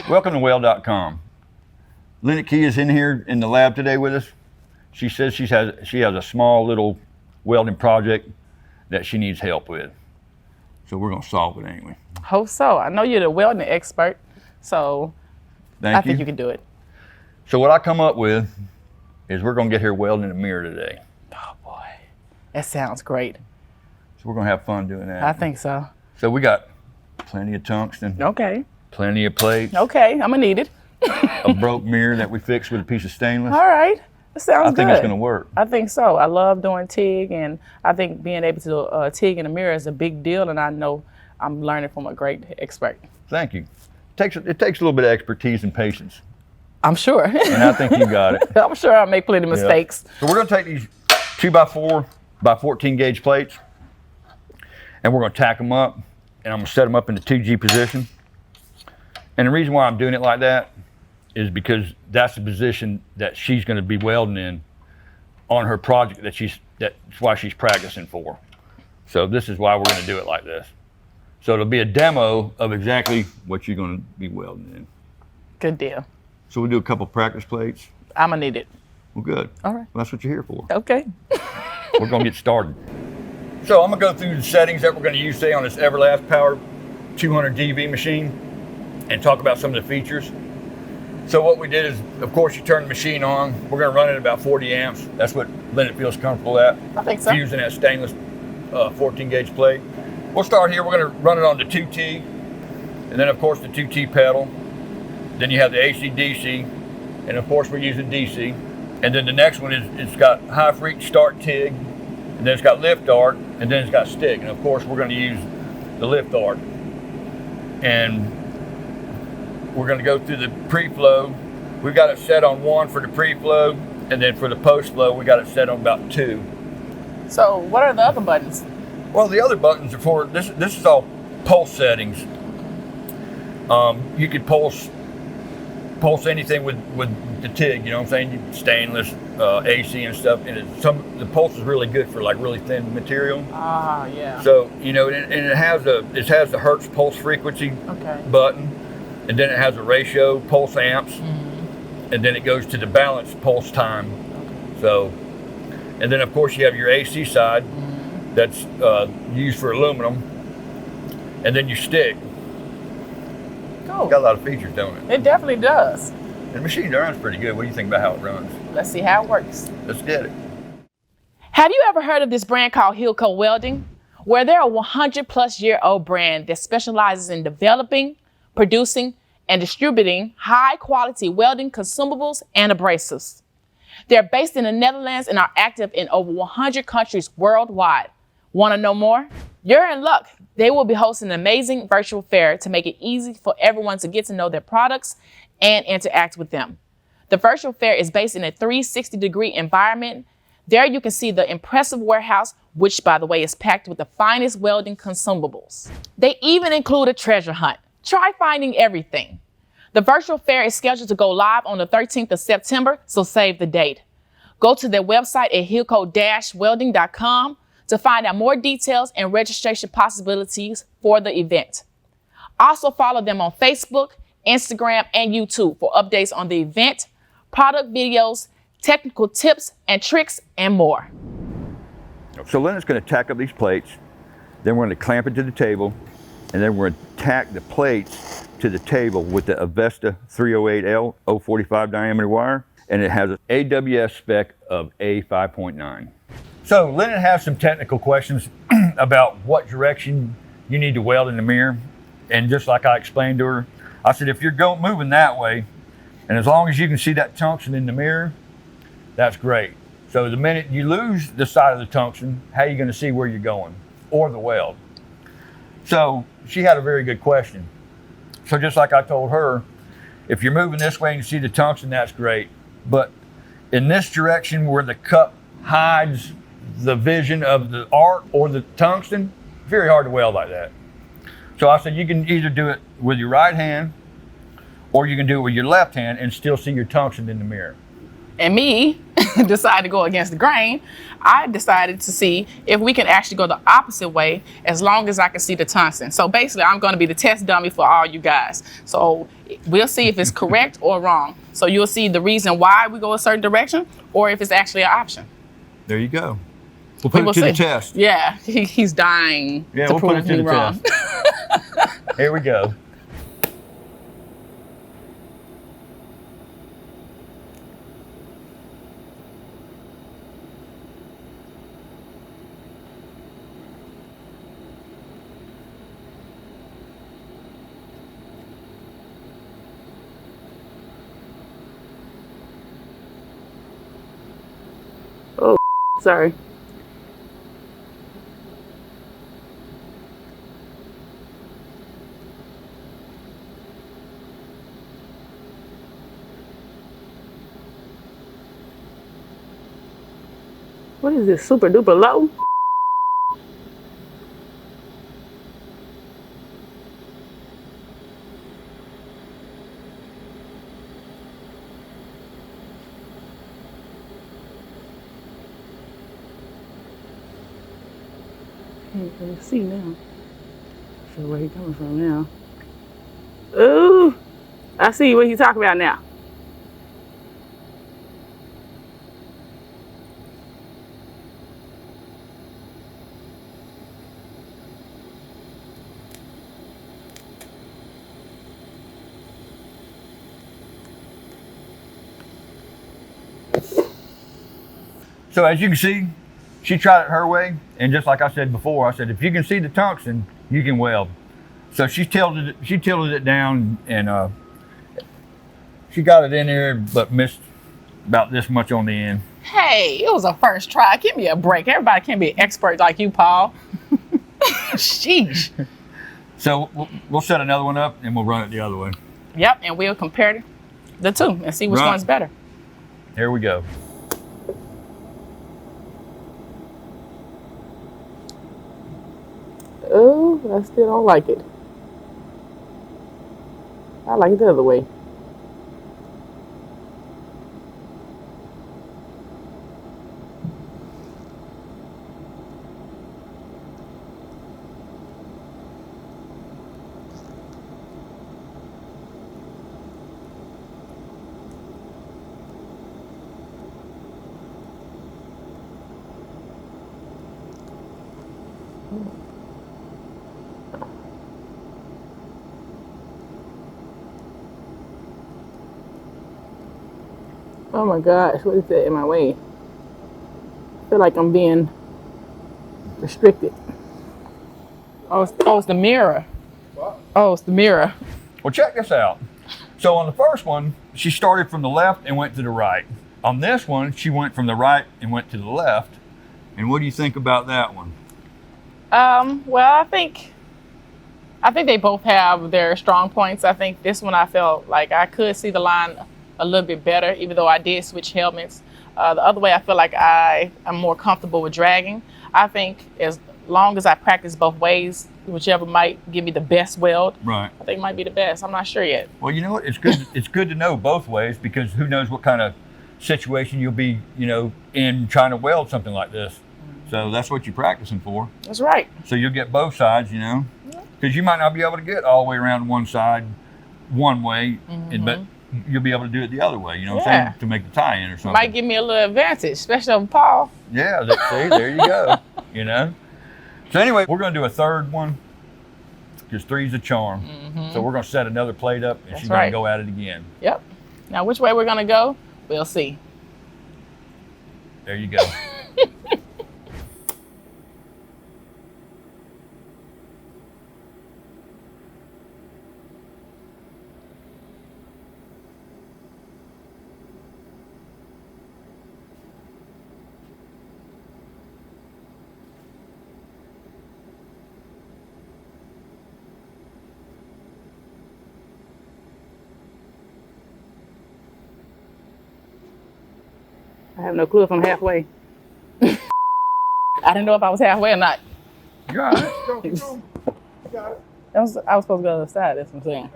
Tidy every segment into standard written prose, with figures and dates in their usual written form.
Welcome to Weld.com. Linnett is in here in the lab today with us. She says she has a small little welding project that she needs help with. So we're going to solve it, ain't we? Hope so. I know you're the welding expert, so I think you can do it. So what I come up with is we're going to get here welding a mirror today. Oh boy, that sounds great. So we're going to have fun doing that. I think so. So we got plenty of tungsten. Okay. Plenty of plates. Okay, I'm going to need it. A broke mirror that we fixed with a piece of stainless. All right. That sounds good. I think it's going to work. I think so. I love doing TIG, and I think being able to do TIG in a mirror is a big deal, and I know I'm learning from a great expert. Thank you. It takes a little bit of expertise and patience. I'm sure. And I think you got it. I'm sure I'll make plenty of mistakes. Yeah. So we're going to take these 2x4 by 14 gauge plates, and we're going to tack them up, and I'm going to set them up in the 2G position. And the reason why I'm doing it like that is because that's the position that she's going to be welding in on her project that's why she's practicing for. So this is why we're going to do it like this. So it'll be a demo of exactly what you're going to be welding in. Good deal. So we'll do a couple practice plates. I'm going to need it. Well, good. All right. Well, that's what you're here for. Okay. We're going to get started. So I'm going to go through the settings that we're going to use today on this Everlast Power 200 DV machine and talk about some of the features. So what we did is, of course, you turn the machine on. We're going to run it at about 40 amps. That's what Linnett feels comfortable at. I think so. Using that stainless 14 gauge plate. We'll start here. We're going to run it on the 2T, and then of course the 2T pedal. Then you have the AC/DC, and of course we're using DC. And then the next one is it's got high frequency start TIG, and then it's got lift arc, and then it's got stick. And of course we're going to use the lift arc. And we're going to go through the pre-flow. We've got it set on 1 for the pre-flow, and then for the post-flow we got it set on about 2. So what are the other buttons? Well, the other buttons are for, this is all pulse settings. You could pulse anything with the TIG, you know what I'm saying? Stainless, AC and stuff, and the pulse is really good for like really thin material. Ah, yeah. So, you know, and it has the Hertz pulse frequency button, and then it has a ratio pulse amps, and then it goes to the balance pulse time. So, and then of course you have your AC side that's used for aluminum, and then your stick. Cool. Got a lot of features, don't it? It definitely does. And the machine runs pretty good. What do you think about how it runs? Let's see how it works. Let's get it. Have you ever heard of this brand called Hilco-Welding? Where they're a 100-plus-year-old brand that specializes in developing, producing, and distributing high-quality welding consumables and abrasives. They're based in the Netherlands and are active in over 100 countries worldwide. Want to know more? You're in luck. They will be hosting an amazing virtual fair to make it easy for everyone to get to know their products and interact with them. The virtual fair is based in a 360-degree environment. There you can see the impressive warehouse, which, by the way, is packed with the finest welding consumables. They even include a treasure hunt. Try finding everything. The virtual fair is scheduled to go live on the 13th of September, so save the date. Go to their website at hilco-welding.com to find out more details and registration possibilities for the event. Also follow them on Facebook, Instagram, and YouTube for updates on the event, product videos, technical tips and tricks, and more. So Linnett's going to tack up these plates, then we're going to clamp it to the table, and then we're going to tack the plates to the table with the Avesta 308L 045 diameter wire, and it has an AWS spec of A5.9. So Linnett has some technical questions about what direction you need to weld in the mirror. And just like I explained to her, I said, if you're moving that way, and as long as you can see that tungsten in the mirror, that's great. So the minute you lose the side of the tungsten, how are you going to see where you're going or the weld? So she had a very good question. So just like I told her, if you're moving this way and you see the tungsten, that's great. But in this direction where the cup hides the vision of the arc or the tungsten, very hard to weld like that. So I said, you can either do it with your right hand or you can do it with your left hand and still see your tungsten in the mirror. and me decided to go against the grain, I decided to see if we can actually go the opposite way as long as I can see the tungsten. So basically, I'm going to be the test dummy for all you guys. So we'll see if it's correct or wrong. So you'll see the reason why we go a certain direction or if it's actually an option. There you go. We'll put it to the test. Yeah, he's dying to prove me wrong. Here we go. Oh, sorry. What is this, super duper low? Can't really see now. So where he coming from now? Ooh, I see what he's talking about now. So as you can see, she tried it her way, and just like I said before, I said if you can see the tungsten, you can weld. So she tilted it down, and she got it in there, but missed about this much on the end. Hey, it was a first try. Give me a break. Everybody can't be an expert like you, Paul. Sheesh. So we'll set another one up, and we'll run it the other way. Yep, and we'll compare the two and see which one's better. Here we go. Oh, I still don't like it. I like it the other way. Oh my gosh, what is that in my way? I feel like I'm being restricted. Oh, it's the mirror. What? Oh, it's the mirror. Well, check this out. So on the first one, she started from the left and went to the right. On this one, she went from the right and went to the left. And what do you think about that one? Well, I think they both have their strong points. I think this one I felt like I could see the line a little bit better, even though I did switch helmets. The other way, I feel like I am more comfortable with dragging. I think as long as I practice both ways, whichever might give me the best weld, Right. I think might be the best. I'm not sure yet. Well, you know what? It's good. It's good to know both ways, because who knows what kind of situation you'll be, in trying to weld something like this. So that's what you're practicing for. That's right. So you'll get both sides, because you might not be able to get all the way around one side one way, but you'll be able to do it the other way, what I'm saying, to make the tie-in or something. Might give me a little advantage, especially over Paul. Yeah, see, there you go, So anyway, we're going to do a third one, because three's a charm. So we're going to set another plate up, and she's going to go at it again. Yep. Now, which way we're going to go, we'll see. There you go. I have no clue if I'm halfway. I didn't know if I was halfway or not. You're all right. Go, keep going. You got it. I was supposed to go to the other side, that's what I'm saying.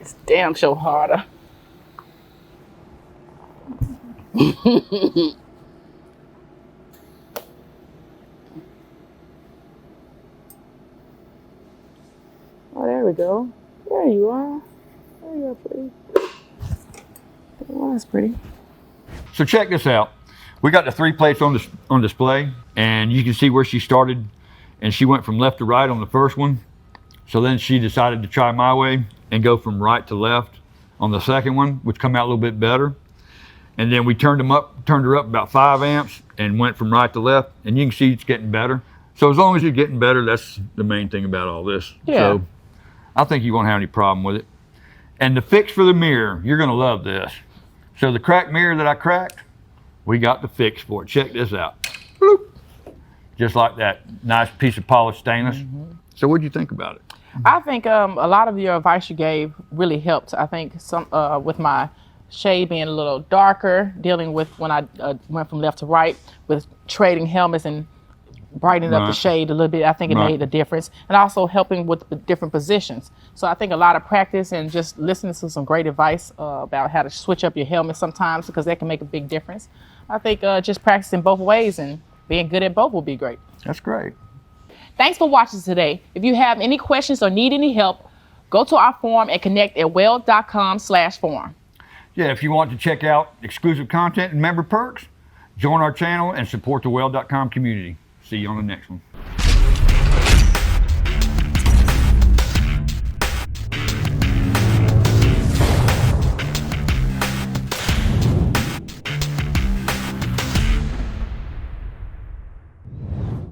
It's damn sure harder. Oh, there we go. There you are. There you are, pretty. Oh, that's pretty. So check this out. We got the 3 plates on display, and you can see where she started, and she went from left to right on the first one. So then she decided to try my way and go from right to left on the second one, which come out a little bit better. And then we turned her up about 5 amps and went from right to left, and you can see it's getting better. So as long as you're getting better, that's the main thing about all this. Yeah. So I think you won't have any problem with it. And the fix for the mirror, you're gonna love this. So the cracked mirror that I cracked, we got the fix for it. Check this out. Bloop. Just like that, nice piece of polished stainless. So what'd you think about it? I think a lot of your advice you gave really helped. I think some with my shade being a little darker, dealing with when I went from left to right, with trading helmets and brightening up the shade a little bit. I think it made a difference, and also helping with the different positions. So I think a lot of practice and just listening to some great advice about how to switch up your helmet sometimes, because that can make a big difference. I think just practicing both ways and being good at both will be great. That's great. Thanks for watching today. If you have any questions or need any help, go to our forum and connect at Weld.com/forum. Yeah, if you want to check out exclusive content and member perks, join our channel and support the Weld.com community. See you on the next one.